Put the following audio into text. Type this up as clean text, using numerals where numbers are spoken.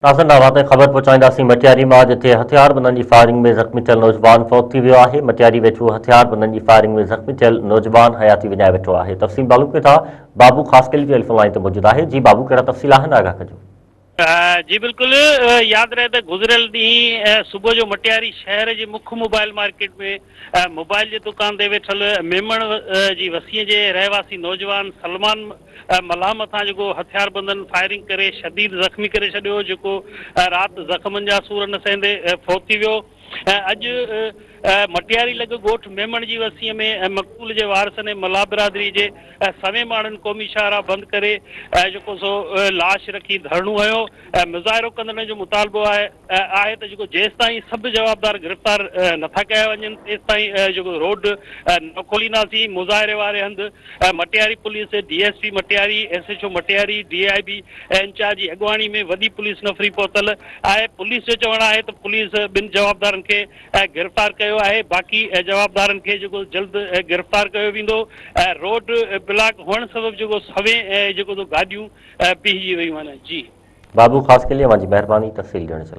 नाज़रीन नावात ख़बर पहुंचाईंदासीं मटियारी मां, जिथे हथियारबंदनि जी फायरिंग में ज़ख़्मी थियल नौजवान फौत थी वियो आहे। मटियारी वेझो हथियारबंदनि जी फायरिंग में ज़ख़्मी थियल नौजवान हयाती विञाए वेठो आहे। तफ़सील मालूम कयो था बाबू ख़ासकली टेलीफोन लाइन ते मौजूद आहे। जी बाबू, कहिड़ा तफ़सील आहिनि, आगाह कजो। जी बिल्कुल, याद रहे तो गुज़रियल ॾींहुं सुबुह जो मटियारी शहर जे मुख्य मोबाइल मार्केट में मोबाइल जी दुकान ते वेठल मेमण जी वसीअ जे रहवासी नौजवान सलमान मल्हा मथां जेको हथियारबंदनि फायरिंग करे शदीद ज़ख़्मी करे छॾियो, जेको राति ज़ख़्मनि जा सूर न सहंदे फौत थी वियो। अॼु मटियारी लॻ ॻोठ मेमण जी वसीअ में मक़बूल जे वारसनि ऐं मल्हा बिरादरी जे सवे माण्हुनि क़ौमी शाहरा बंदि करे जेको सो लाश रखी धरणो हुयो। मुज़ाहिरो कंदड़ जो मुतालबो आहे त जेको जेसि ताईं सभु जवाबदार गिरफ़्तार नथा कया वञनि तेसि ताईं जेको रोड न खोलींदासीं। मुज़ाहिरे वारे हंधि Matiari police, DSP Matiari, SHO Matiari, DIB incharge जी अॻुवाणी में वॾी पुलिस नफ़री पहुतल आहे। पुलिस जो चवणु आहे त पुलिस ॿिनि जवाबदारनि खे गिरफ़्तार कयो आहे। बाक़ी जवाबदारनि खे जेको जल्द गिरफ़्तार कयो वेंदो। रोड ब्लॉक हुअण सबबि जेको सवे जेको गाॾियूं बीहिजी वियूं आहिनि। जी बाबू ख़ासकली, जी मेहरबानी तफ़सील ॾियण जे लाइ।